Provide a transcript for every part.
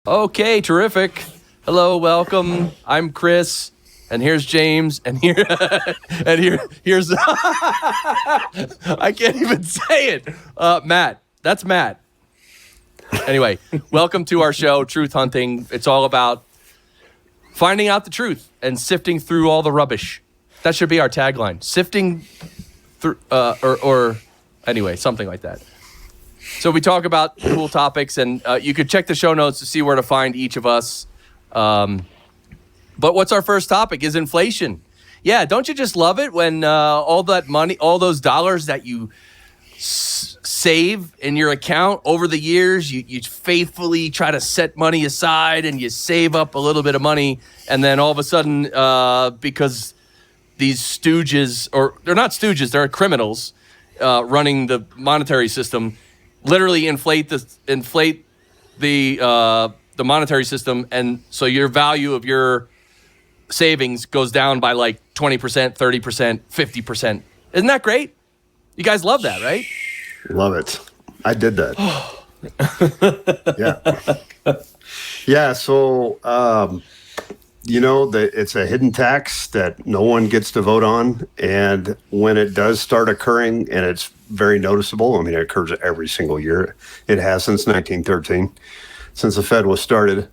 Okay, terrific. Hello, welcome. I'm Chris, and here's James, and here's I can't even say it. Matt. That's Matt. Anyway, welcome to our show, Truth Hunting. It's all about finding out the truth and sifting through all the rubbish. That should be our tagline. Sifting through, or anyway, something like that. So we talk about cool topics, and you could check the show notes to see where to find each of us. But what's our first topic is inflation. Yeah, don't you just love it when all that money, all those dollars that you save in your account over the years, you faithfully try to set money aside and you save up a little bit of money, and then all of a sudden, because these stooges, or they're not stooges, they're criminals running the monetary system, literally inflate the monetary system, and so your value of your savings goes down by like 20%, 30%, 50%. Isn't that great? You guys love that, right? Love it. I did that. Yeah. Yeah. So, it's a hidden tax that no one gets to vote on. And when it does start occurring, and it's very noticeable, I mean, it occurs every single year. It has since 1913, since the Fed was started.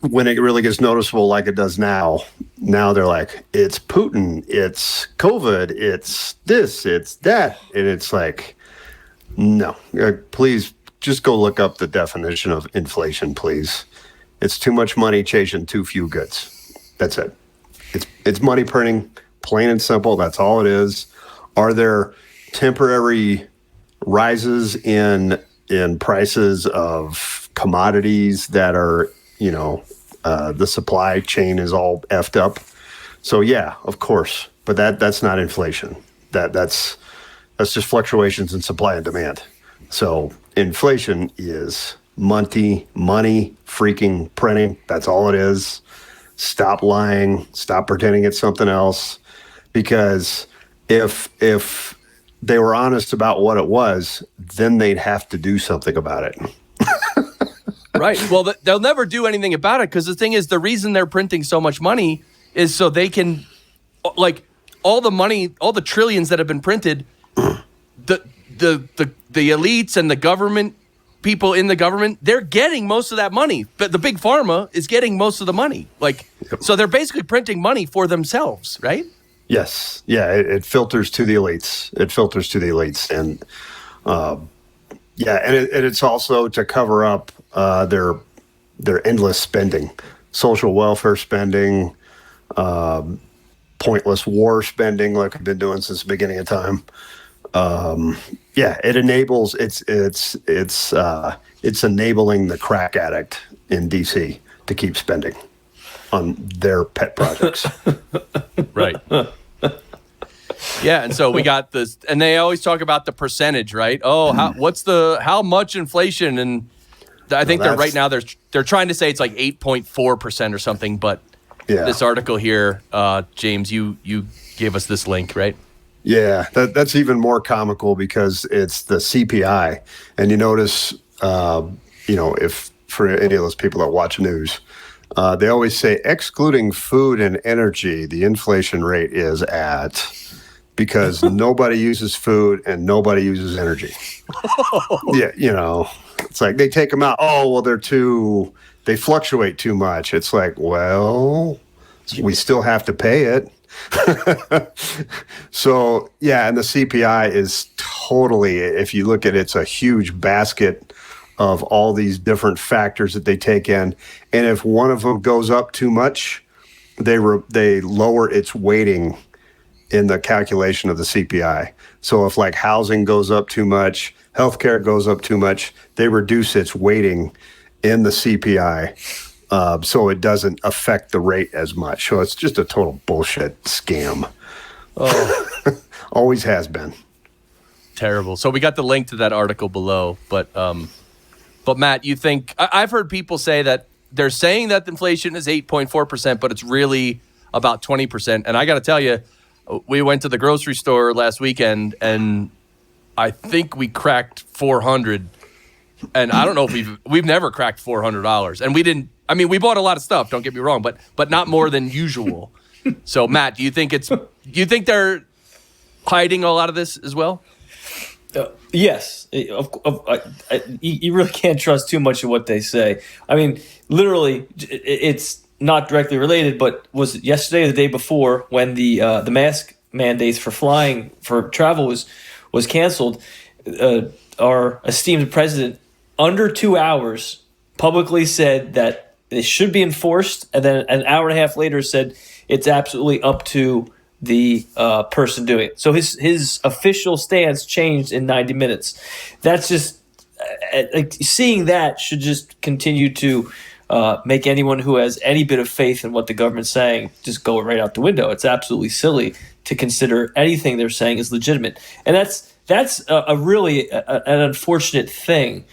When it really gets noticeable like it does now they're like, it's Putin, it's COVID, it's this, it's that. And it's like, no, please just go look up the definition of inflation, please. It's too much money chasing too few goods. That's it. It's money printing, plain and simple. That's all it is. Are there temporary rises in prices of commodities that are, the supply chain is all effed up? So yeah, of course, but that's not inflation. That's just fluctuations in supply and demand. So inflation is money freaking printing. That's all it is. Stop lying. Stop pretending it's something else. Because if they were honest about what it was, then they'd have to do something about it. Right. Well, they'll never do anything about it, because the thing is, the reason they're printing so much money is so they can, like, all the money, all the trillions that have been printed, the elites and the government, people in the government, they're getting most of that money. But the big pharma is getting most of the money. Like, yep. So they're basically printing money for themselves, right? Yes. Yeah, it filters to the elites. And and it's also to cover up their endless spending, social welfare spending, pointless war spending, like we've been doing since the beginning of time. It enables it's enabling the crack addict in DC to keep spending on their pet projects. Right. Yeah, and so we got this, and they always talk about the percentage, right? Oh, how much inflation? And I think they're trying to say it's like 8.4% or something. But this article here, James, you gave us this link, right? Yeah, that's even more comical because it's the CPI, and you notice, if for any of those people that watch news, they always say excluding food and energy, the inflation rate is at. Because nobody uses food and nobody uses energy. Yeah, it's like they take them out. Oh, well, they fluctuate too much. It's like, well, we still have to pay it. So, yeah, and the CPI is totally, if you look at it, it's a huge basket of all these different factors that they take in. And if one of them goes up too much, they lower its weighting in the calculation of the CPI. So if like housing goes up too much, healthcare goes up too much, they reduce its weighting in the CPI so it doesn't affect the rate as much. So it's just a total bullshit scam. Oh. Always has been. Terrible. So we got the link to that article below, but Matt, you think, I've heard people say that they're saying that inflation is 8.4%, but it's really about 20%. And I got to tell you, we went to the grocery store last weekend, and I think we cracked 400 And I don't know if we've never cracked $400, and we didn't. I mean, we bought a lot of stuff. Don't get me wrong, but not more than usual. So, Matt, do you think they're hiding a lot of this as well? Yes. You really can't trust too much of what they say. I mean, literally, it's not directly related, but was it yesterday or the day before when the mask mandates for travel was canceled? Our esteemed president, under 2 hours, publicly said that it should be enforced, and then an hour and a half later said it's absolutely up to the person doing it. So his official stance changed in 90 minutes. That's just like seeing that should just continue to make anyone who has any bit of faith in what the government's saying just go right out the window. It's absolutely silly to consider anything they're saying is legitimate, and that's a really an unfortunate thing,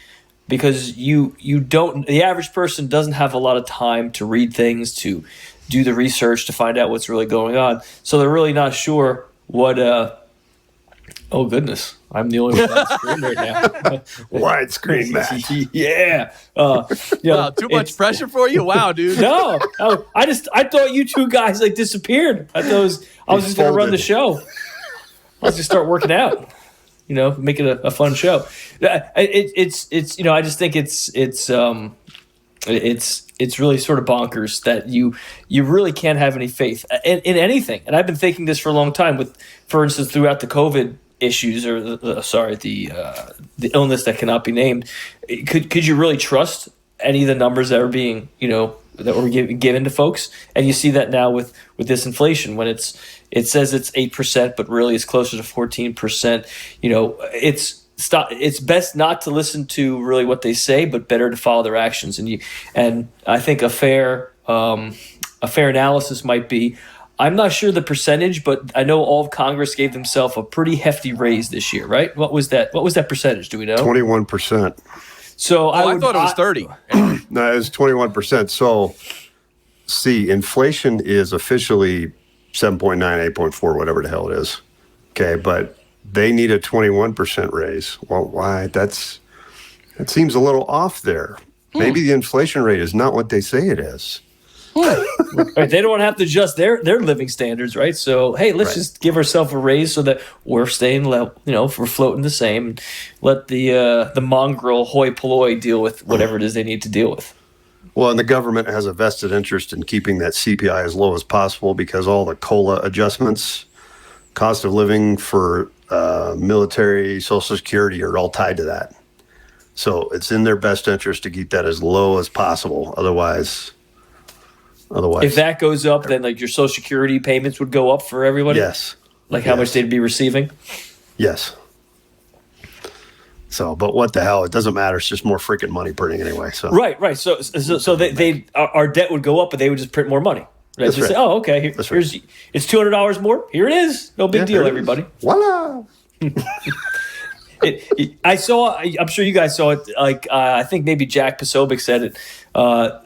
because the average person doesn't have a lot of time to read things, to do the research, to find out what's really going on. So they're really not sure what. Oh goodness, I'm the only one on the screen right now. Widescreen, Matt. Yeah. Wow, too much pressure for you? Wow, dude. No, I thought you two guys like disappeared. I was just going to run the show. I was just start working out. Make it a fun show. It's I just think it's really sort of bonkers that you really can't have any faith in anything. And I've been thinking this for a long time with, for instance, throughout the COVID issues or the illness that cannot be named. Could you really trust any of the numbers that are being, that were given to folks? And you see that now with this inflation, when it says it's 8%, but really it's closer to 14%. It's best not to listen to really what they say, but better to follow their actions. And I think a fair analysis might be, I'm not sure the percentage, but I know all of Congress gave themselves a pretty hefty raise this year, right? What was that percentage? Do we know? 21%. So I thought it was 30. No, it was 21%. So, see, inflation is officially 7.9, 8.4, whatever the hell it is. Okay, but they need a 21% raise. Well, why? That seems a little off there. Maybe the inflation rate is not what they say it is. Right, they don't want to have to adjust their living standards, right? So, hey, let's just give ourselves a raise so that we're staying level, if we're floating the same, and let the mongrel hoi polloi deal with whatever it is they need to deal with. Well, and the government has a vested interest in keeping that CPI as low as possible, because all the COLA adjustments, cost of living for military, Social Security, are all tied to that. So it's in their best interest to keep that as low as possible. Otherwise, if that goes up, then like your Social Security payments would go up for everybody? Yes. Like how much they'd be receiving? Yes. So, but what the hell? It doesn't matter. It's just more freaking money printing anyway. So right. So they our debt would go up, but they would just print more money. Right? That's Just right. say, oh, okay. Here's it's $200 more. Here it is. No big deal, everybody. Voila. I'm sure you guys saw it. I think maybe Jack Posobiec said it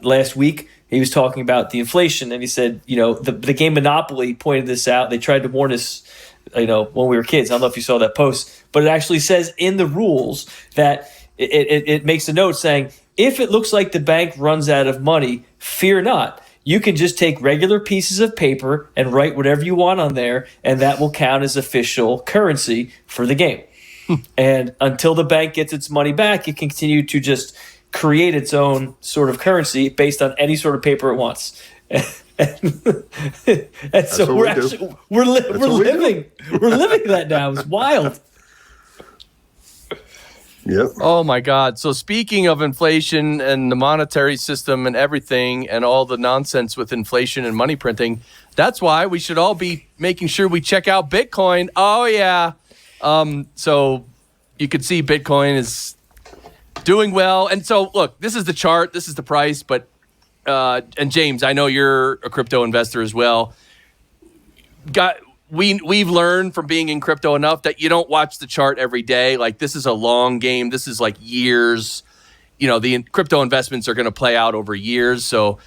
last week. He was talking about the inflation, and he said, the game Monopoly pointed this out. They tried to warn us, when we were kids. I don't know if you saw that post, but it actually says in the rules that it makes a note saying, if it looks like the bank runs out of money, fear not. You can just take regular pieces of paper and write whatever you want on there, and that will count as official currency for the game. And until the bank gets its money back, it can continue to just create its own sort of currency based on any sort of paper it wants. And so we're living that now. It's wild. Yep. Oh my God. So speaking of inflation and the monetary system and everything and all the nonsense with inflation and money printing, that's why we should all be making sure we check out Bitcoin. Oh yeah. So you can see Bitcoin is doing well. And so look, this is the chart, this is the price, but and James, I know you're a crypto investor as well. We've learned from being in crypto enough that you don't watch the chart every day. Like, this is a long game. This is like years. The crypto investments are going to play out over years. So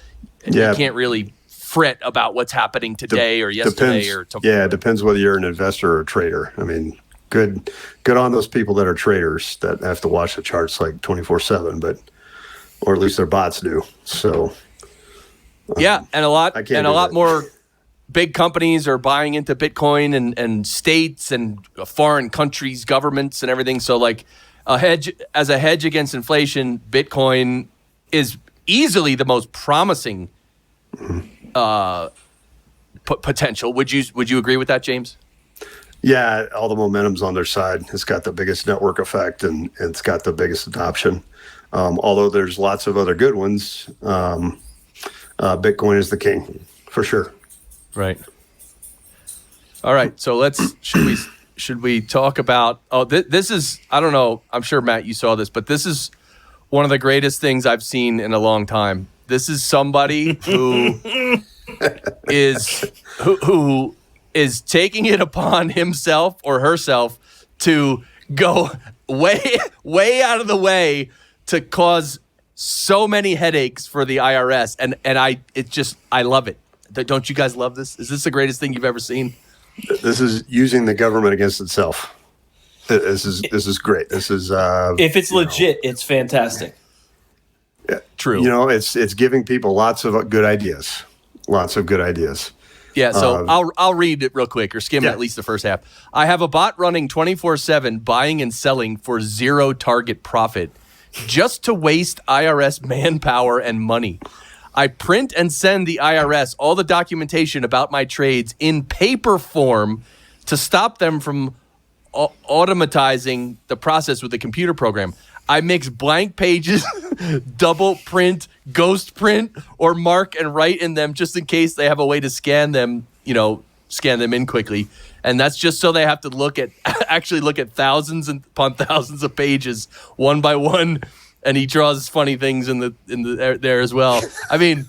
you can't really fret about what's happening today or yesterday or tomorrow. Yeah, it depends whether you're an investor or a trader. I mean, good on those people that are traders that have to watch the charts like 24/7, or at least their bots do. So yeah, and a lot more big companies are buying into Bitcoin and states and foreign countries, governments and everything. So like a hedge against inflation, Bitcoin is easily the most promising potential. Would you agree with that, James? Yeah, all the momentum's on their side. It's got the biggest network effect and it's got the biggest adoption. Although there's lots of other good ones, Bitcoin is the king for sure. Right. All right. So should we talk about? Oh, this is, I don't know. I'm sure Matt, you saw this, but this is one of the greatest things I've seen in a long time. This is somebody who is taking it upon himself or herself to go way out of the way to cause so many headaches for the IRS, and I love it. Don't you guys love this? Is this the greatest thing you've ever seen? This is using the government against itself. This is great. This is if it's legit, it's fantastic. Yeah, true. It's giving people lots of good ideas. Lots of good ideas. Yeah, so I'll read it real quick or skim at least the first half. I have a bot running 24/7 buying and selling for zero target profit just to waste IRS manpower and money. I print and send the IRS all the documentation about my trades in paper form to stop them from automatizing the process with the computer program. I mix blank pages, double print, ghost print, or mark and write in them just in case they have a way to scan them in quickly. And that's just so they have to actually look at thousands upon thousands of pages one by one. And he draws funny things in the there as well. I mean,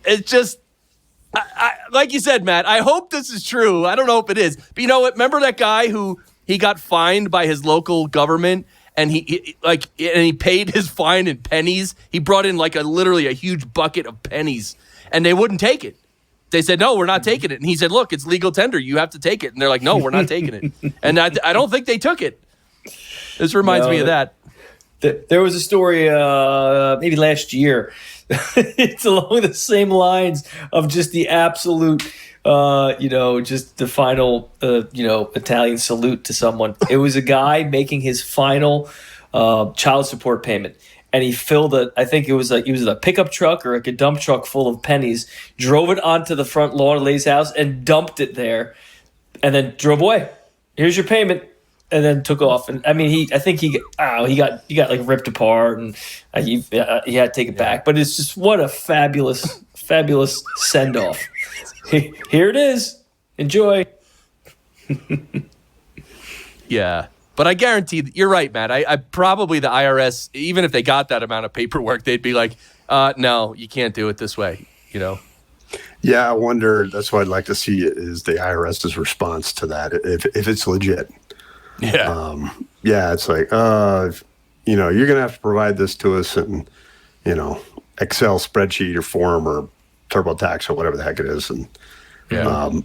it's just like you said, Matt. I hope this is true. I don't know if it is, but you know what? Remember that guy who he got fined by his local government, and he paid his fine in pennies. He brought in literally a huge bucket of pennies, and they wouldn't take it. They said, "No, we're not taking it." And he said, "Look, it's legal tender. You have to take it." And they're like, "No, we're not taking it." And I don't think they took it. This reminds me of that. There was a story maybe last year. It's along the same lines of just the absolute, just the final, Italian salute to someone. It was a guy making his final child support payment. And he filled I think it was a pickup truck or a dump truck full of pennies, drove it onto the front lawn of Lay's house and dumped it there, and then drove away. Here's your payment. And then took off, and I mean, he got ripped apart, and he had to take it back. But it's just what a fabulous send off. Here it is, enjoy. Yeah, but I guarantee you're right, Matt. I probably the IRS, even if they got that amount of paperwork, they'd be like, "No, you can't do it this way." Yeah, I wonder. That's what I'd like to see is the IRS's response to that if it's legit. Yeah. It's like, you're going to have to provide this to us in, Excel spreadsheet or form or TurboTax or whatever the heck it is. And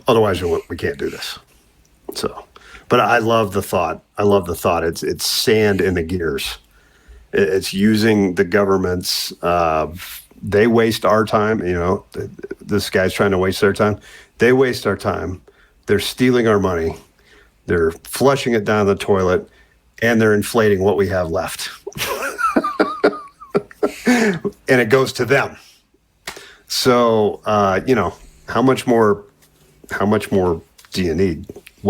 otherwise we can't do this. So, but I love the thought. It's sand in the gears. It's using the government's, they waste our time. This guy's trying to waste their time. They waste our time. They're stealing our money. They're flushing it down the toilet, and they're inflating what we have left. And it goes to them. So, how much more do you need?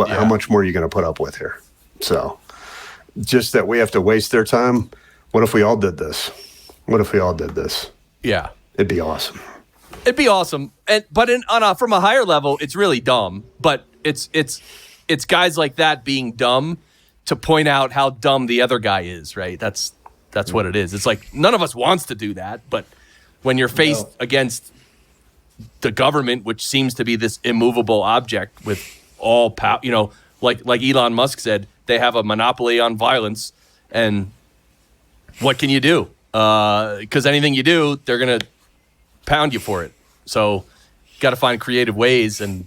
How much more are you going to put up with here? So, just that we have to waste their time. What if we all did this? Yeah. It'd be awesome. But from a higher level, it's really dumb. But it's guys like that being dumb to point out how dumb the other guy is, right? That's what it is. It's like none of us wants to do that, but when you're faced against the government, which seems to be this immovable object with all power, like Elon Musk said, they have a monopoly on violence, and what can you do? Because anything you do, they're gonna pound you for it. So, got to find creative ways, and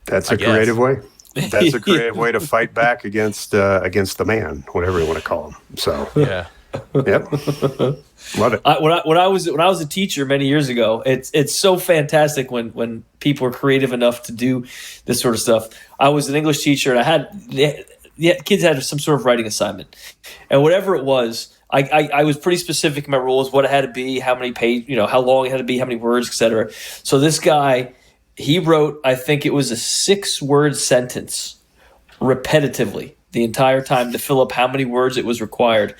that's a creative way. that's a creative way to fight back against the man, whatever you want to call him. So Yeah. yep, love it. When I was a teacher many years ago, it's so fantastic when people are creative enough to do this sort of stuff. I was an English teacher, and kids had some sort of writing assignment, and whatever it was, I was pretty specific in my rules, what it had to be, how many page, how long it had to be, how many words, etc. So this guy, he wrote, I think it was a 6-word sentence repetitively the entire time to fill up how many words it was required.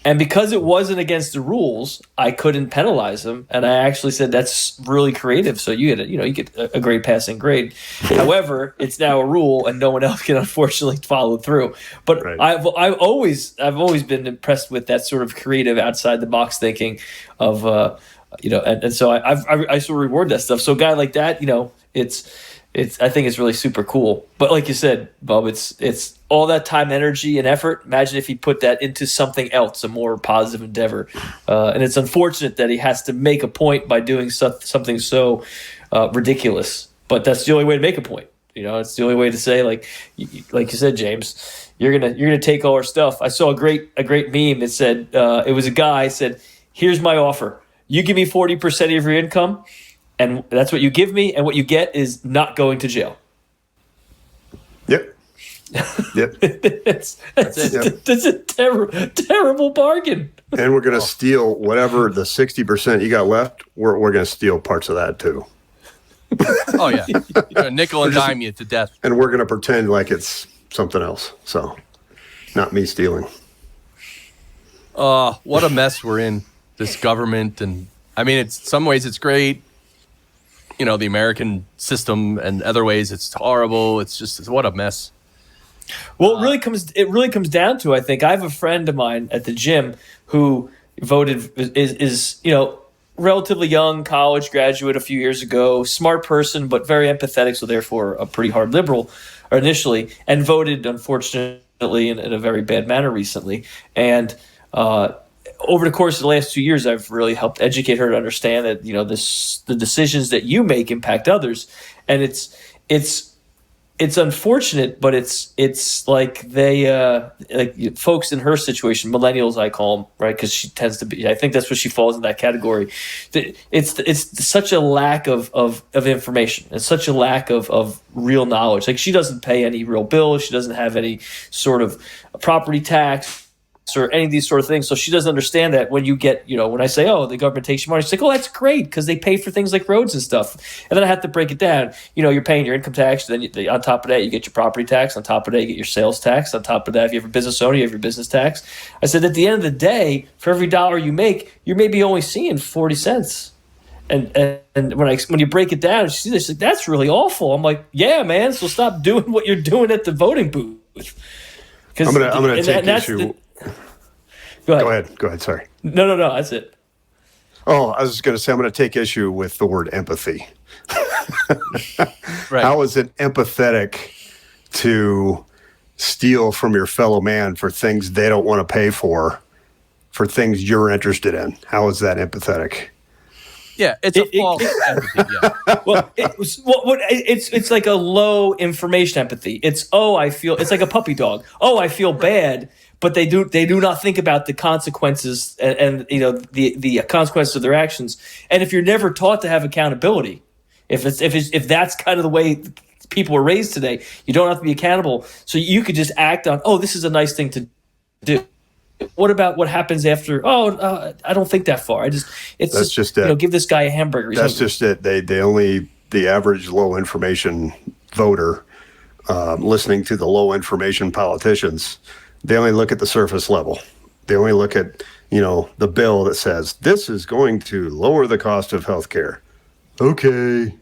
And because it wasn't against the rules, I couldn't penalize him. And I actually said, that's really creative. So you get a great passing grade. However, it's now a rule and no one else can unfortunately follow through. But right. I've always been impressed with that sort of creative outside the box thinking of, and so I sort of reward that stuff. So a guy like that, I think it's really super cool. But like you said, Bob, it's all that time, energy, and effort. Imagine if he put that into something else, a more positive endeavor. And it's unfortunate that he has to make a point by doing something so ridiculous. But that's the only way to make a point. It's the only way to say, like you said, James, you're gonna take all our stuff. I saw a great meme. It said it was a guy said, "Here's my offer. You give me 40% of your income." And that's what you give me, and what you get is not going to jail. Yep. That's a terrible bargain. And we're going to steal whatever the 60% you got left. We're going to steal parts of that too. Oh yeah, nickel and dime you to death. And we're going to pretend like it's something else. So, not me stealing. What a mess we're in. This government, and I mean, in some ways it's great. The American system, and other ways it's horrible. It's what a mess. Well, it really comes down to, I think, I have a friend of mine at the gym who voted is relatively young, college graduate a few years ago, smart person, but very empathetic, so therefore a pretty hard liberal initially, and voted, unfortunately, in a very bad manner recently. And over the course of the last 2 years, I've really helped educate her to understand that the decisions that you make impact others, and it's unfortunate, but it's like they like folks in her situation, millennials I call them, right? Because she tends to be. I think that's what she falls in that category. It's such a lack of information. It's such a lack of real knowledge. Like she doesn't pay any real bills. She doesn't have any sort of property tax or any of these sort of things. So she doesn't understand that when you get, when I say, oh, the government takes your money, she's like, oh, that's great because they pay for things like roads and stuff. And then I have to break it down. You're paying your income tax. Then on top of that, you get your property tax. On top of that, you get your sales tax. On top of that, if you have a business owner, you have your business tax. I said, at the end of the day, for every dollar you make, you're maybe only seeing 40 cents. And when you break it down, she's like, that's really awful. I'm like, yeah, man. So stop doing what you're doing at the voting booth. I'm gonna take issue. Go ahead. Sorry. No. That's it. Oh, I was just going to say, I'm going to take issue with the word empathy. Right. How is it empathetic to steal from your fellow man for things they don't want to pay for things you're interested in? How is that empathetic? Yeah, it's a false empathy. Yeah. Well, it's like a low information empathy. It's like a puppy dog. Oh, I feel bad. But they do not think about the consequences and the consequences of their actions. And if you're never taught to have accountability, if that's kind of the way people are raised today, you don't have to be accountable. So you could just act on, oh, this is a nice thing to do. What about what happens after? Oh, I don't think that far. That's just it. Give this guy a hamburger. That's just it. The average low information voter, listening to the low information politicians. They only look at the surface level. They only look at, the bill that says this is going to lower the cost of healthcare. Okay.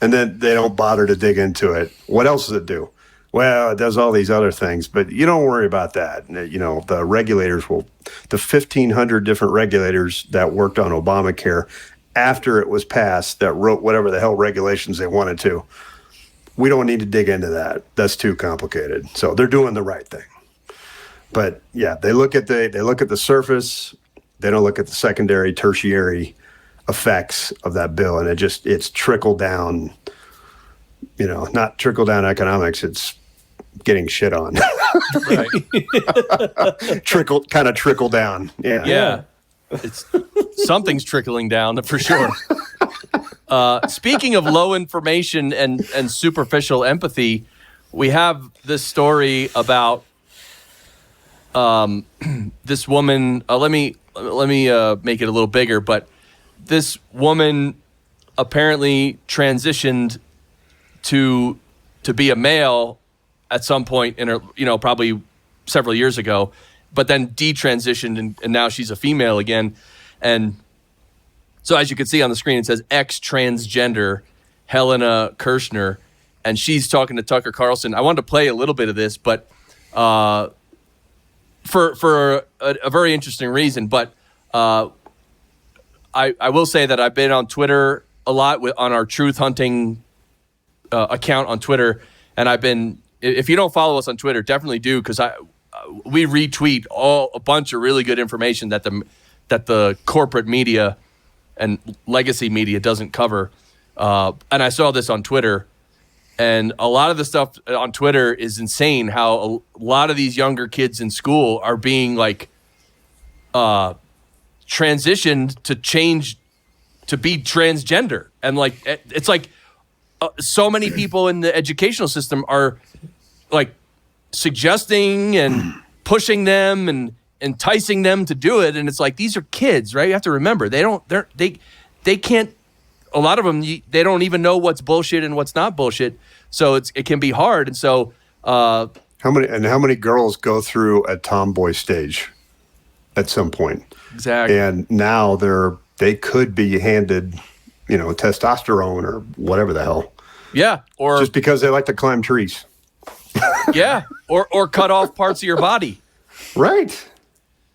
And then they don't bother to dig into it. What else does it do? Well, it does all these other things, but you don't worry about that. The regulators the 1,500 different regulators that worked on Obamacare after it was passed that wrote whatever the hell regulations they wanted to. We don't need to dig into that. That's too complicated. So they're doing the right thing. But yeah, they look at the surface. They don't look at the secondary, tertiary effects of that bill, and it's trickled down, not trickle down economics. It's getting shit on. Right. trickle down. Yeah. Yeah. It's something's trickling down for sure. Speaking of low information and superficial empathy, we have this story about this woman. Let me make it a little bigger, but this woman apparently transitioned to be a male at some point in her, probably several years ago, but then detransitioned and now she's a female again. And so as you can see on the screen, it says ex-transgender Helena Kirshner, and she's talking to Tucker Carlson. I wanted to play a little bit of this, but for a very interesting reason. But I will say that I've been on Twitter a lot on our Truth Hunting account on Twitter, and I've been. If you don't follow us on Twitter, definitely do, because we retweet a bunch of really good information that the corporate media and legacy media doesn't cover. And I saw this on Twitter, and a lot of the stuff on Twitter is insane. How a lot of these younger kids in school are being transitioned to change to be transgender, and it's so many people in the educational system are suggesting and pushing them and enticing them to do it. And it's these are kids, right? You have to remember, they can't, a lot of them, they don't even know what's bullshit and what's not bullshit. So it can be hard. And so, how many girls go through a tomboy stage at some point? Exactly. And now they could be handed, testosterone or whatever the hell. Yeah. Or just because they like to climb trees. Yeah. Or cut off parts of your body. Right.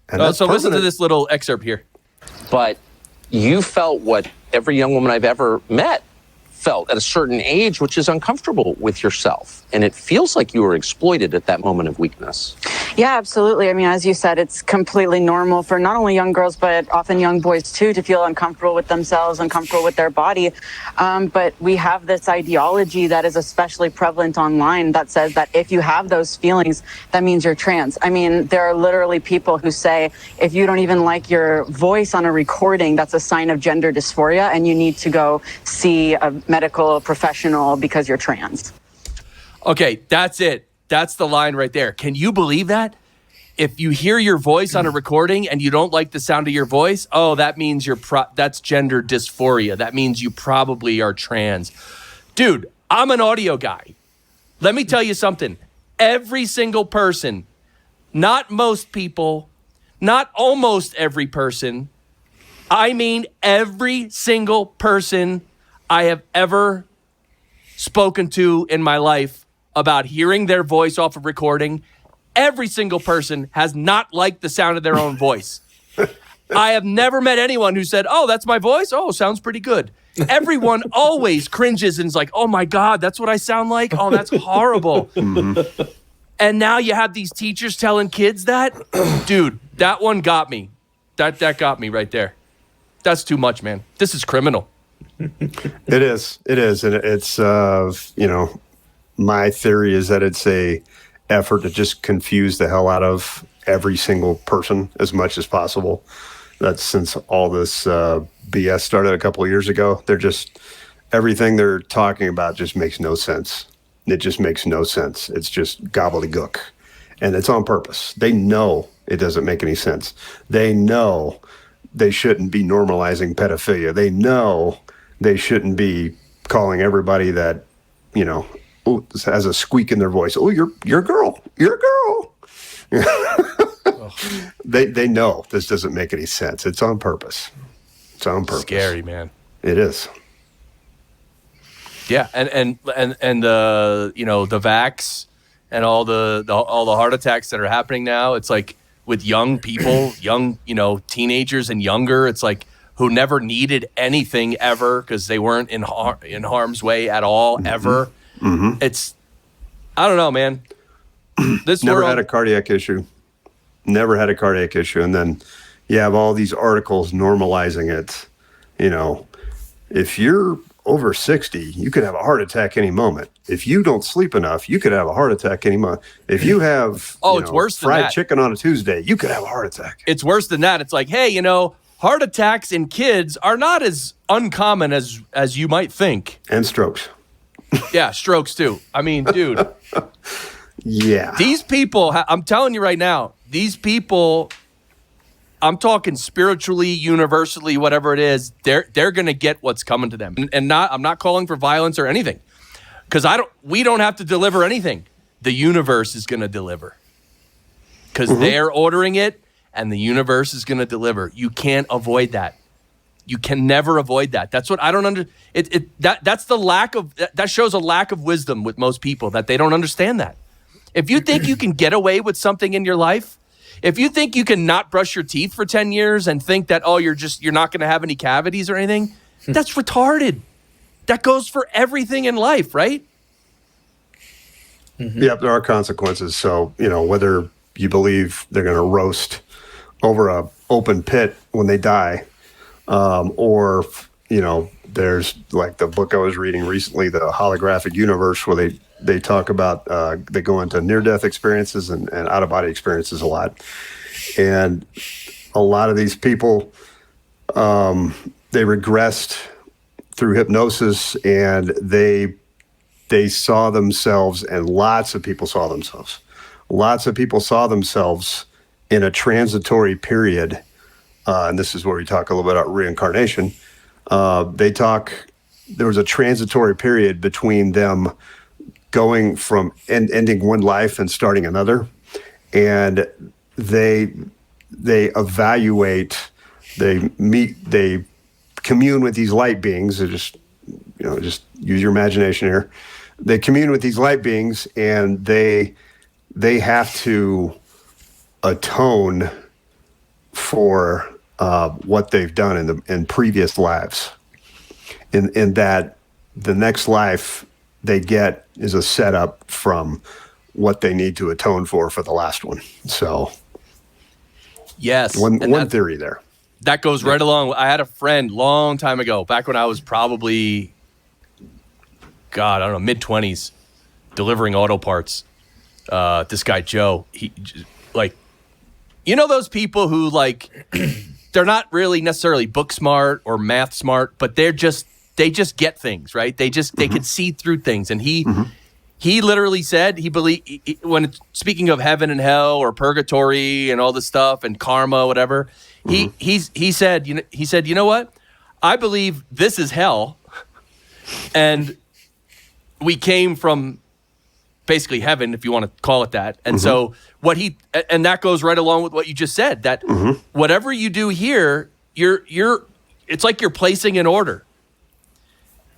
And so listen to this little excerpt here. But you felt what every young woman I've ever met felt at a certain age, which is uncomfortable with yourself. And it feels like you were exploited at that moment of weakness. Yeah, absolutely. I mean, as you said, it's completely normal for not only young girls, but often young boys too, to feel uncomfortable with themselves, uncomfortable with their body. But we have this ideology that is especially prevalent online that says that if you have those feelings, that means you're trans. I mean, there are literally people who say, if you don't even like your voice on a recording, that's a sign of gender dysphoria, and you need to go see a medical professional because you're trans. Okay, that's it. That's the line right there. Can you believe that? If you hear your voice on a recording and you don't like the sound of your voice, that means that's gender dysphoria. That means you probably are trans. Dude, I'm an audio guy. Let me tell you something. Every single person, not most people, not almost every person, I mean every single person I have ever spoken to in my life about hearing their voice off of recording, every single person has not liked the sound of their own voice. I have never met anyone who said, oh, that's my voice? Oh, sounds pretty good. Everyone always cringes and is like, oh my God, that's what I sound like? Oh, that's horrible. Mm-hmm. And now you have these teachers telling kids that? Dude, that one got me. That got me right there. That's too much, man. This is criminal. It is. And it's, my theory is that it's a effort to just confuse the hell out of every single person as much as possible. That's since all this BS started a couple of years ago. Everything they're talking about just makes no sense. It just makes no sense. It's just gobbledygook. And it's on purpose. They know it doesn't make any sense. They know they shouldn't be normalizing pedophilia. They know they shouldn't be calling everybody that, has a squeak in their voice. Oh, you're a girl. You're a girl. They know this doesn't make any sense. It's on purpose. It's on purpose. Scary, man. It is. Yeah, and the the vax and all the heart attacks that are happening now. It's like with young people, teenagers and younger. It's like who never needed anything ever because they weren't in harm's way at all ever. Mm-hmm. It's, I don't know, man. This never had a cardiac issue. Never had a cardiac issue. And then you have all these articles normalizing it. If you're over 60, you could have a heart attack any moment. If you don't sleep enough, you could have a heart attack any month. If you have it's worse than fried that. chicken on a Tuesday, you could have a heart attack. It's worse than that. It's like, hey, heart attacks in kids are not as uncommon as you might think. And strokes. Yeah, strokes too. I mean, dude. Yeah. These people, I'm telling you right now, these people, I'm talking spiritually, universally, whatever it is, they're going to get what's coming to them. And I'm not calling for violence or anything, because we don't have to deliver anything. The universe is going to deliver, because they're ordering it, and the universe is going to deliver. You can't avoid that. You can never avoid that. That's what I don't understand. That's the lack of, that shows a lack of wisdom with most people, that they don't understand that. If you think you can get away with something in your life, if you think you can not brush your teeth for 10 years and think that, you're not going to have any cavities or anything, that's retarded. That goes for everything in life, right? Mm-hmm. Yep, there are consequences. So, whether you believe they're going to roast over a open pit when they die, or, there's like the book I was reading recently, the holographic universe, where they talk about, they go into near-death experiences and out-of-body experiences a lot. And a lot of these people, they regressed through hypnosis, and they saw themselves, and lots of people saw themselves. Lots of people saw themselves in a transitory period, and this is where we talk a little bit about reincarnation. There was a transitory period between them going from ending one life and starting another, and they evaluate, they commune with these light beings. Just use your imagination here. They commune with these light beings, and they have to atone for what they've done in previous lives. In that the next life they get is a setup from what they need to atone for the last one. So, yes, one theory there. That goes right along. I had a friend long time ago, back when I was probably, mid-20s, delivering auto parts. This guy, Joe, he those people who they're not really necessarily book smart or math smart, but they just get things, right? They can see through things. And he literally said he believed, when speaking of heaven and hell or purgatory and all this stuff and karma, whatever, he said, you know what? I believe this is hell, and we came from basically heaven, if you want to call it that. And so and that goes right along with what you just said, that whatever you do here, it's like you're placing an order.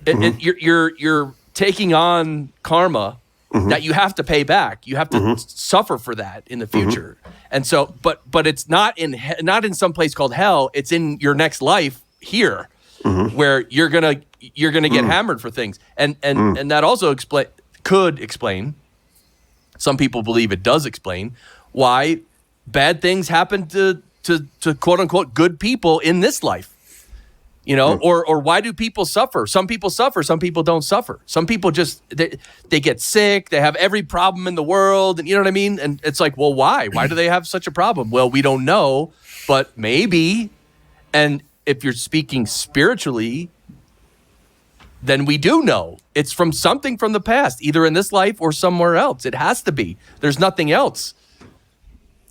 You're taking on karma that you have to pay back. You have to suffer for that in the future. And so, but it's not in some place called hell. It's in your next life here, where you're gonna get hammered for things. And that also could explain. Some people believe it does explain why bad things happen to quote unquote good people in this life. Or why do people suffer? Some people suffer, some people don't suffer. Some people just, they get sick, they have every problem in the world, and you know what I mean? And it's like, well, why? Why do they have such a problem? Well, we don't know, but maybe. And if you're speaking spiritually, then we do know. It's from something from the past, either in this life or somewhere else. It has to be. There's nothing else.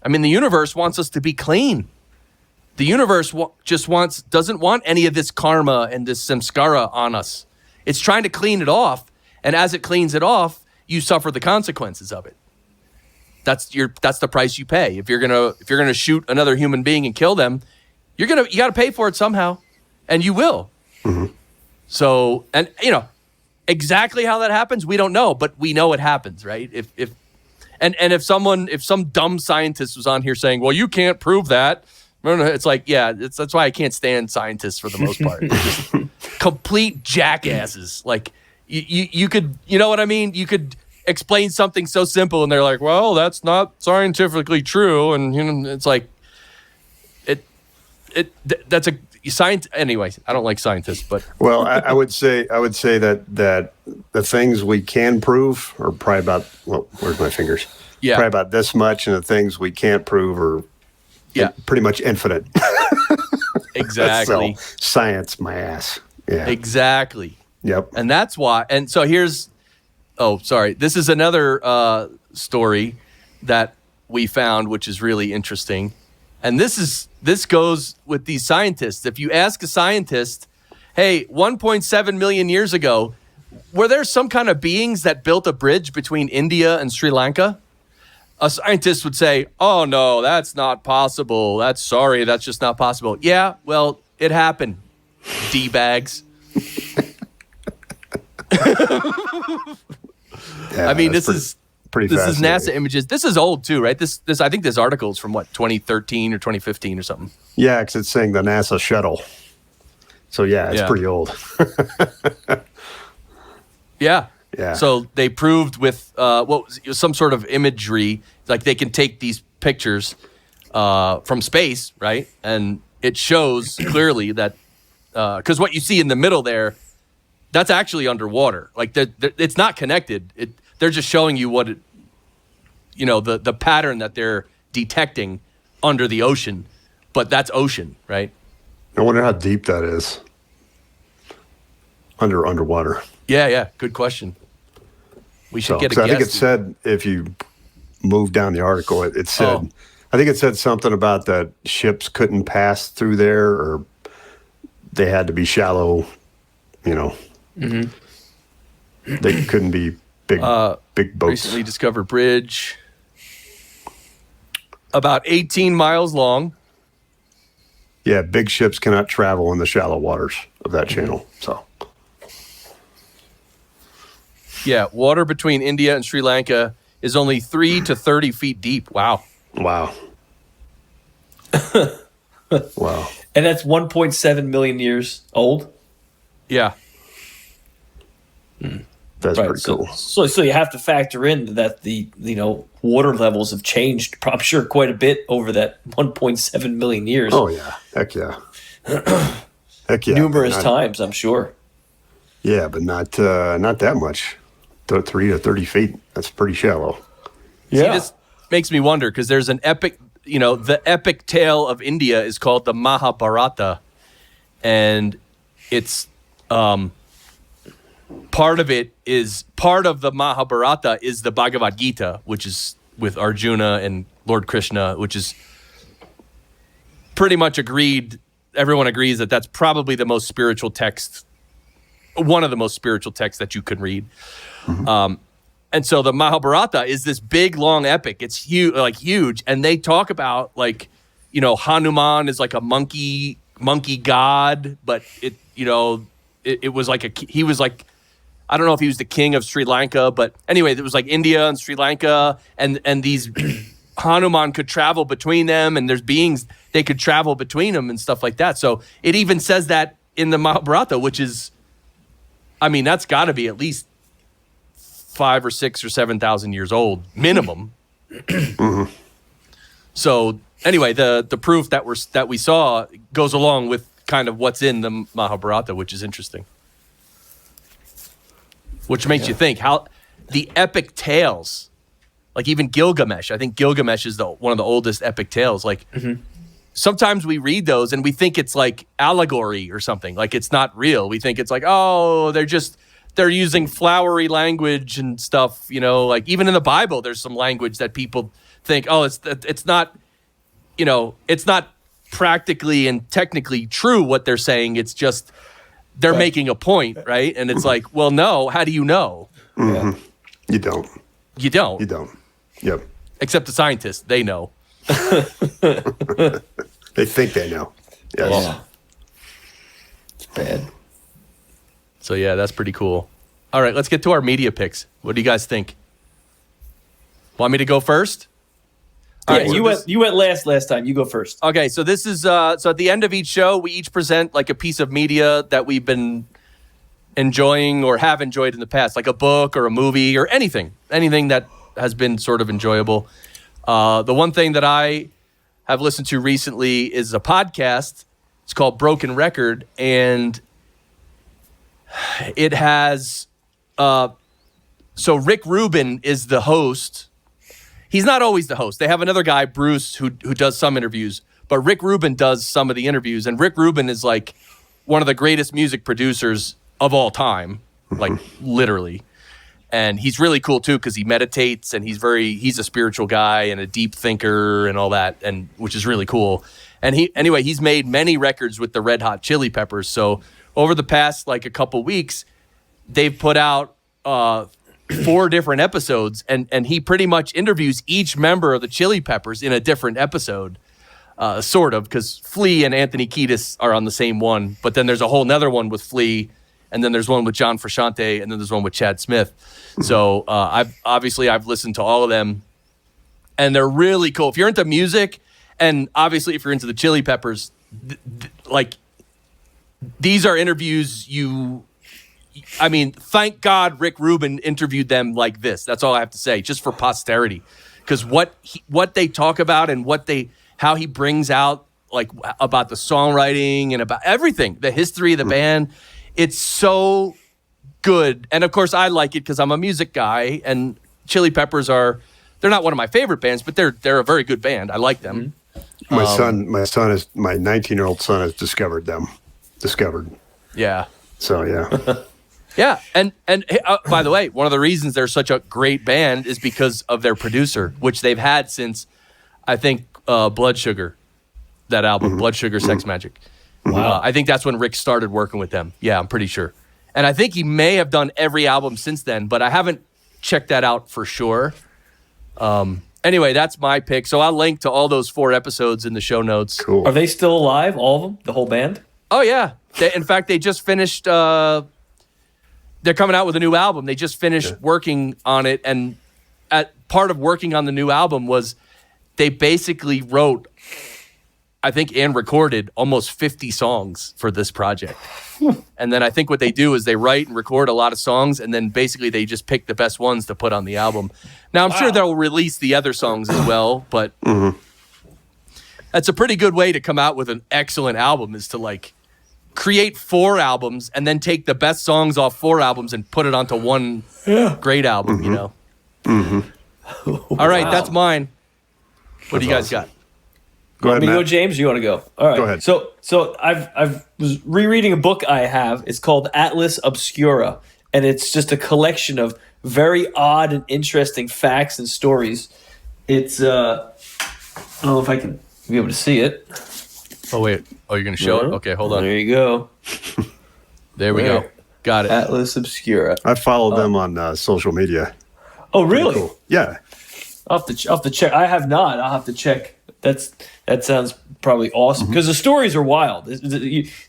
I mean, the universe wants us to be clean. The universe doesn't want any of this karma and this samskara on us. It's trying to clean it off, and as it cleans it off, you suffer the consequences of it. That's the price you pay. If you're gonna shoot another human being and kill them, you got to pay for it somehow, and you will. So, and exactly how that happens, we don't know, but we know it happens, right? If some dumb scientist was on here saying, well, you can't prove that. It's like, yeah, that's why I can't stand scientists for the most part. They're just complete jackasses. Like, you could, you know what I mean? You could explain something so simple, and they're like, well, that's not scientifically true. And it's like, anyways, I don't like scientists, but Well, I would say that the things we can prove are probably about, well, where's my fingers? Yeah. Probably about this much, and the things we can't prove are pretty much infinite. exactly. So, science, my ass. Yeah. Exactly. Yep. And that's why. And so this is another story that we found, which is really interesting. And this goes with these scientists. If you ask a scientist, hey, 1.7 million years ago, were there some kind of beings that built a bridge between India and Sri Lanka? A scientist would say, oh, no, that's not possible. That's just not possible. Yeah, well, it happened, D-bags. I mean, this is NASA images. This is old too, right? This I think this article is from 2013 or 2015 or something. Yeah, because it's saying the NASA shuttle. So it's pretty old. Yeah. Yeah. So they proved with some sort of imagery, like they can take these pictures from space, right? And it shows clearly that because what you see in the middle there, that's actually underwater. Like it's not connected. They're just showing you what the pattern that they're detecting under the ocean, but that's ocean, right? I wonder how deep that is. Underwater. Yeah. Good question. We should get a guess. I think it said, if you move down the article, it said, I think it said something about that ships couldn't pass through there, or they had to be shallow, They couldn't be big boats. Recently discovered bridge. About 18 miles long. Yeah, big ships cannot travel in the shallow waters of that channel. So. Yeah, water between India and Sri Lanka is only 3 to 30 feet deep. Wow. Wow. And that's 1.7 million years old? Yeah. That's pretty cool. So you have to factor in that the water levels have changed, I'm sure, quite a bit over that 1.7 million years. Oh yeah, heck yeah, heck yeah. Numerous times, I'm sure. Yeah, but not that much. 3 to 30 feet. That's pretty shallow. Yeah, see, this makes me wonder because there's an epic. The epic tale of India is called the Mahabharata, and it's part of the Mahabharata is the Bhagavad Gita, which is with Arjuna and Lord Krishna, which is pretty much agreed. Everyone agrees that that's probably the most spiritual text, one of the most spiritual texts that you could read. Mm-hmm. And so the Mahabharata is this big, long epic. It's huge. And they talk about Hanuman is like a monkey god, but it was he was like, I don't know if he was the king of Sri Lanka, but anyway, it was like India and Sri Lanka, and these Hanuman could travel between them, and there's beings they could travel between them and stuff like that. So it even says that in the Mahabharata, which is, I mean, that's got to be at least 5 or 6 or 7,000 years old minimum. Mm-hmm. So anyway, the proof that we saw goes along with kind of what's in the Mahabharata, which is interesting. Which makes you think how the epic tales, like even Gilgamesh. I think Gilgamesh is one of the oldest epic tales. Like sometimes we read those and we think it's like allegory or something. Like it's not real. We think it's like, oh, they're using flowery language and stuff. Like even in the Bible, there's some language that people think, oh, it's not, it's not practically and technically true what they're saying. It's just they're making a point, right? And it's like, well, no. How do you know? Mm-hmm. You don't. You don't. You don't. Yep. Except the scientists, they know. They think they know. Yes. Yeah. It's bad. So yeah, that's pretty cool. All right, let's get to our media picks. What do you guys think? Want me to go first? Yeah, right, you went last time. You go first. Okay, so this is so at the end of each show, we each present like a piece of media that we've been enjoying or have enjoyed in the past, like a book or a movie or anything that has been sort of enjoyable. The one thing that I have listened to recently is a podcast. It's called Broken Record, and it has so Rick Rubin is the host. He's not always the host. They have another guy, Bruce, who does some interviews, but Rick Rubin does some of the interviews, and Rick Rubin is like one of the greatest music producers of all time, like literally. And he's really cool too because he meditates and he's a spiritual guy and a deep thinker and all that, and which is really cool. And he's made many records with the Red Hot Chili Peppers. So over the past like a couple weeks, they've put out 4 different episodes, and he pretty much interviews each member of the Chili Peppers in a different episode, sort of, because Flea and Anthony Kiedis are on the same one, but then there's a whole nother one with Flea, and then there's one with John Frusciante, and then there's one with Chad Smith. So I've listened to all of them, and they're really cool. If you're into music, and obviously if you're into the Chili Peppers, like these are interviews thank God Rick Rubin interviewed them like this. That's all I have to say, just for posterity, because what they talk about and how he brings out like about the songwriting and about everything, the history of the band. It's so good. And of course I like it because I'm a music guy, and Chili Peppers they're not one of my favorite bands, but they're a very good band. I like them. My 19-year-old son has discovered them. Yeah. So yeah. Yeah. And by the way, one of the reasons they're such a great band is because of their producer, which they've had since, I think, Blood Sugar, that album, Blood Sugar, Sex Magic. Wow. I think that's when Rick started working with them. Yeah, I'm pretty sure. And I think he may have done every album since then, but I haven't checked that out for sure. Anyway, that's my pick. So I'll link to all those 4 episodes in the show notes. Cool. Are they still alive, all of them, the whole band? Oh, yeah. In fact, they just finished... they're coming out with a new album. They just finished working on it, and part of working on the new album was they basically wrote, I think, and recorded almost 50 songs for this project. And then I think what they do is they write and record a lot of songs, and then basically they just pick the best ones to put on the album. Now, I'm sure they'll release the other songs as well, but that's a pretty good way to come out with an excellent album, is to like create 4 albums and then take the best songs off 4 albums and put it onto one great album, you know? All right, that's mine. What do you guys got? Go ahead, Me to go, Matt. James? You want to go? All right. Go ahead. So I've was rereading a book I have. It's called Atlas Obscura, and it's just a collection of very odd and interesting facts and stories. It's I don't know if I can be able to see it. Oh, wait. Oh, you're going to show it? Okay, hold on. There you go. There we go. Got it. Atlas Obscura. I follow them on social media. Oh, really? Cool. Yeah. I'll have to check. I have not. I'll have to check. That sounds probably awesome because the stories are wild.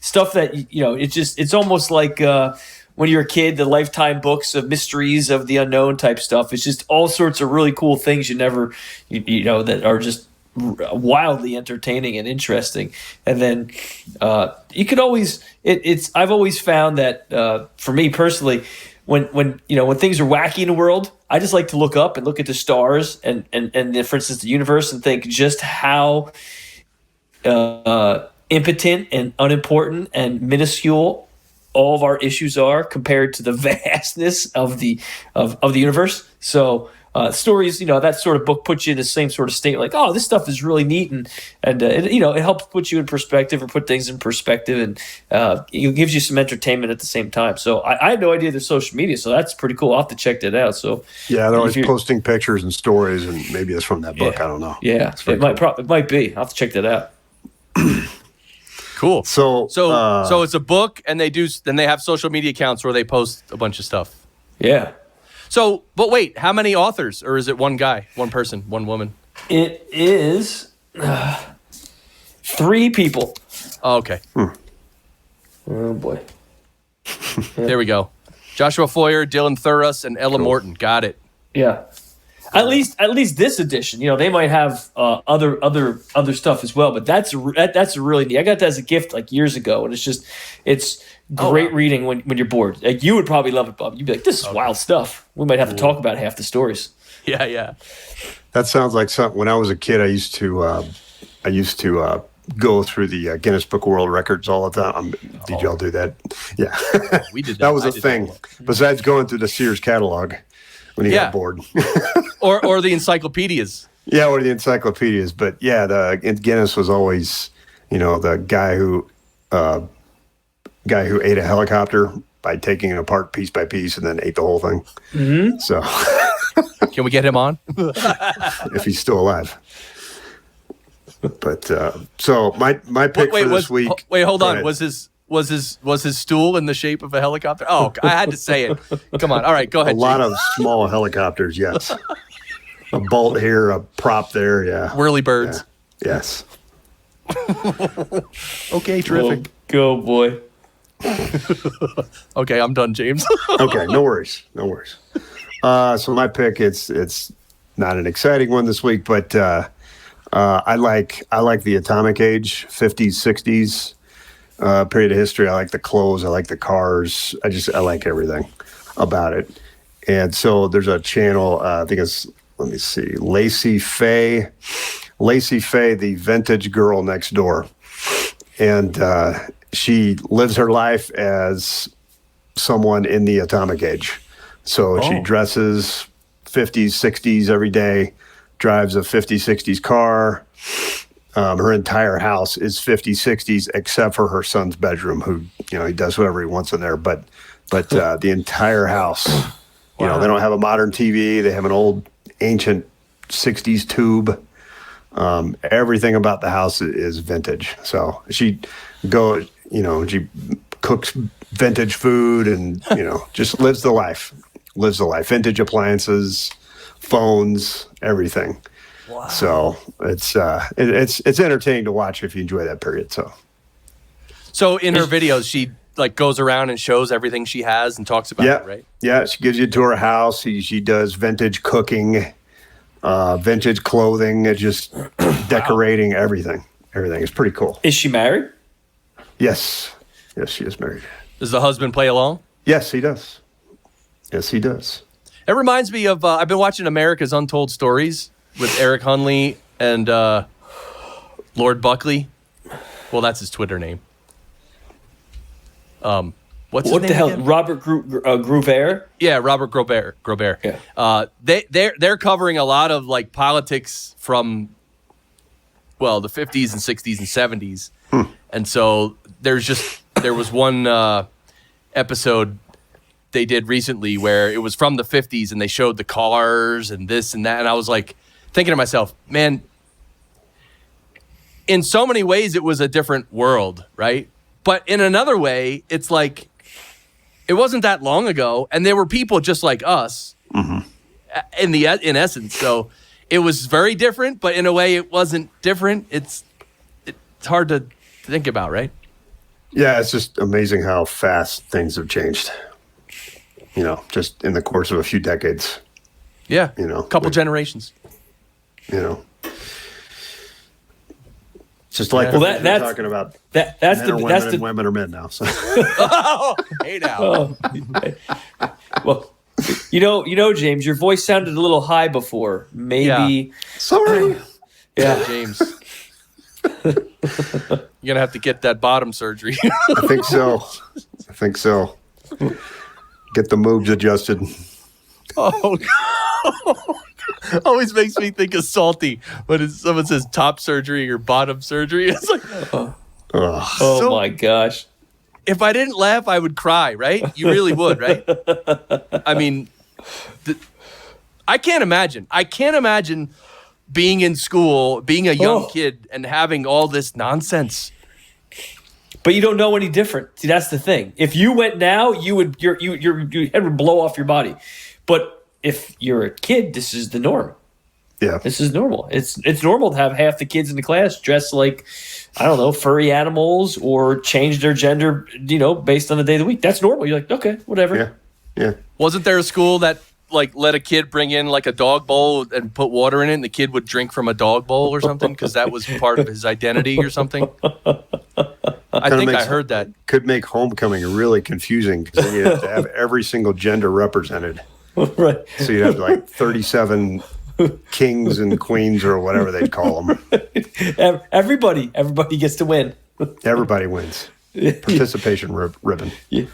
Stuff that it's almost like when you're a kid, the Lifetime books of mysteries of the unknown type stuff. It's just all sorts of really cool things that are just wildly entertaining and interesting. And then you could always I've always found that for me personally, when things are wacky in the world, I just like to look up and look at the stars and for instance the universe, and think just how impotent and unimportant and minuscule all of our issues are compared to the vastness of the universe. So stories, that sort of book puts you in the same sort of state, like, oh, this stuff is really neat, and it helps put you in perspective or put things in perspective, and it gives you some entertainment at the same time. So I had no idea there's social media, so that's pretty cool. I'll have to check that out. So yeah, they're always posting pictures and stories, and maybe it's from that book. I don't know. Yeah, it might be. I'll have to check that out. Cool. So it's a book, and they have social media accounts where they post a bunch of stuff. Yeah. So, but wait, how many authors, or is it one guy, one person, one woman? It is 3 people. Oh, okay. Oh boy. There we go. Joshua Foyer, Dylan Thuras, and Ella Morton. Got it. Yeah. At least this edition. They might have other stuff as well, but that's really neat. I got that as a gift like years ago, and it's great reading when you're bored. Like, you would probably love it, Bob. You'd be like, this is wild stuff. We might have to talk about half the stories. Yeah. that sounds like something. When I was a kid, I used to go through the Guinness Book of World Records all the time. Did y'all do that? Yeah. We did that. That was I a did thing. that. Besides going through the Sears catalog when you got bored. or the encyclopedias. Yeah, or the encyclopedias. But yeah, the Guinness was always, the guy who ate a helicopter by taking it apart piece by piece and then ate the whole thing. Mm-hmm. So can we get him on? If he's still alive. But so my pick for this week. Hold on. Was his stool in the shape of a helicopter? Oh, I had to say it. Come on. All right, go ahead. A lot of small helicopters, yes. A bolt here, a prop there, yeah. Whirly birds. Yeah. Yes. Okay, terrific. Go boy. Okay, I'm done, James. Okay, no worries. So my pick, it's not an exciting one this week, but I like the atomic age, 50s, 60s period of history. I like the clothes. I like the cars. I like everything about it. And so there's a channel, I think it's, let me see, Lacey Faye, the vintage girl next door. And she lives her life as someone in the atomic age. So she dresses 50s, 60s every day, drives a 50s, 60s car. Her entire house is 50s, 60s, except for her son's bedroom, who, he does whatever he wants in there. But the entire house, they don't have a modern TV. They have an old ancient 60s tube. Everything about the house is vintage. So she she cooks vintage food and, just lives the life. Vintage appliances, phones, everything. Wow. So it's entertaining to watch if you enjoy that period. So in her videos, she goes around and shows everything she has and talks about it, right? Yeah, she gives you a tour of her house. She does vintage cooking, vintage clothing, just decorating everything. Everything is pretty cool. Is she married? Yes, she is married. Does the husband play along? Yes, he does. It reminds me of I've been watching America's Untold Stories with Eric Hunley and Lord Buckley. Well, that's his Twitter name. What's his name the hell? again? Robert Grubert? Yeah, Robert Grobert. Yeah. They're covering a lot of politics from the 50s and 60s and 70s. And so there was one episode they did recently where it was from the 50s and they showed the cars and this and that. And I was thinking to myself, man, in so many ways it was a different world, right? But in another way, it's it wasn't that long ago, and there were people just like us, in essence. So it was very different, but in a way, it wasn't different. It's hard to think about, right? Yeah, it's just amazing how fast things have changed. Just in the course of a few decades. Yeah, couple generations. It's just like we're talking about. That's men are women and women are men now. So. Hey now. Well, James, your voice sounded a little high before. Maybe. Yeah. Sorry. Yeah, James. You're gonna have to get that bottom surgery. I think so. Get the moves adjusted. Oh, always makes me think of Salty when someone says top surgery or bottom surgery. It's my gosh. If I didn't laugh, I would cry, right? You really would, right? I mean, I can't imagine being in school, being a young kid, and having all this nonsense. But you don't know any different. See, that's the thing. If you went now, your head would blow off your body. But if you're a kid, this is the norm. Yeah, this is normal. It's normal to have half the kids in the class dressed like, I don't know, furry animals or change their gender, based on the day of the week. That's normal. You're like, okay, whatever. Yeah. Wasn't there a school that let a kid bring in a dog bowl and put water in it, and the kid would drink from a dog bowl or something because that was part of his identity or something? I think I heard that. Could make homecoming really confusing because then you have to have every single gender represented. Right. So you have 37 kings and queens or whatever they'd call them. Everybody gets to win. Everybody wins. Participation ribbon. Yeah,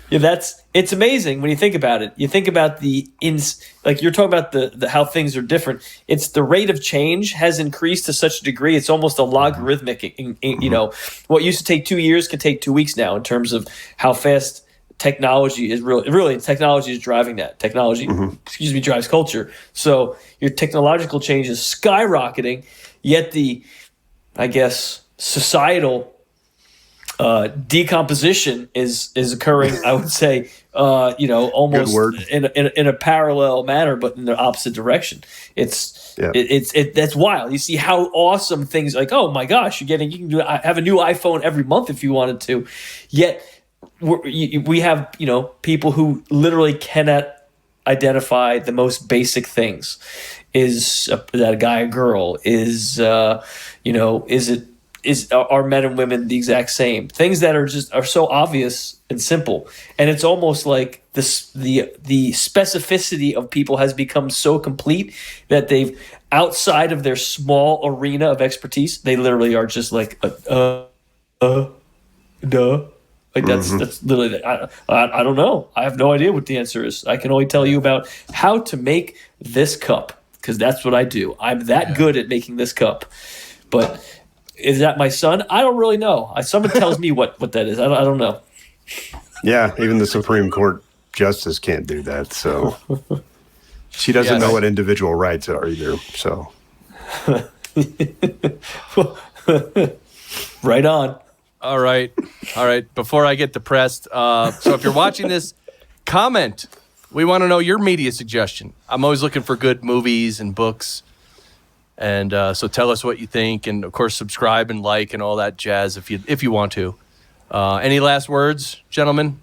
it's amazing when you think about it. You think about like you're talking about the how things are different. It's the rate of change has increased to such a degree. It's almost a logarithmic. You know, what used to take 2 years can take 2 weeks now in terms of how fast technology is. Really, technology is driving that. Technology, drives culture. So your technological change is skyrocketing, yet I guess, societal decomposition is occurring. I would say, almost in a parallel manner, but in the opposite direction. It's that's wild. You see how awesome things like, oh my gosh, you can have a new iPhone every month if you wanted to, yet we have people who literally cannot identify the most basic things. Is that a guy, a girl? Are men and women the exact same? Things that are so obvious and simple, and it's almost like the specificity of people has become so complete that they've, outside of their small arena of expertise, they literally are just like duh. Like that's literally. I don't know. I have no idea what the answer is. I can only tell you about how to make this cup, because that's what I do. I'm that good at making this cup, but. Is that my son? I don't really know. Someone tells me what that is. I don't know. Yeah, even the Supreme Court justice can't do that. So she doesn't know what individual rights are either. So right on. All right. Before I get depressed, so if you're watching this, comment. We want to know your media suggestion. I'm always looking for good movies and books. And so tell us what you think, and of course subscribe and like and all that jazz if you want to. Any last words, gentlemen?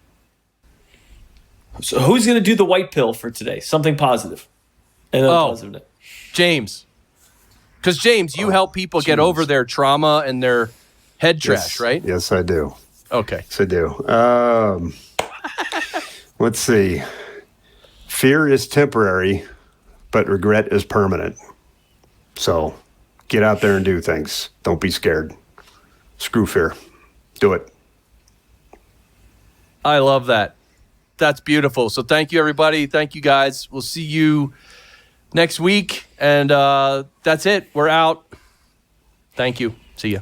So who's going to do the white pill for today? Something positive. James. Because James, you help people get over their trauma and their head trash, right? Yes, I do. Okay. Yes, I do. Let's see. Fear is temporary, but regret is permanent. So get out there and do things. Don't be scared. Screw fear. Do it. I love that. That's beautiful. So thank you, everybody. Thank you, guys. We'll see you next week. And that's it. We're out. Thank you. See ya.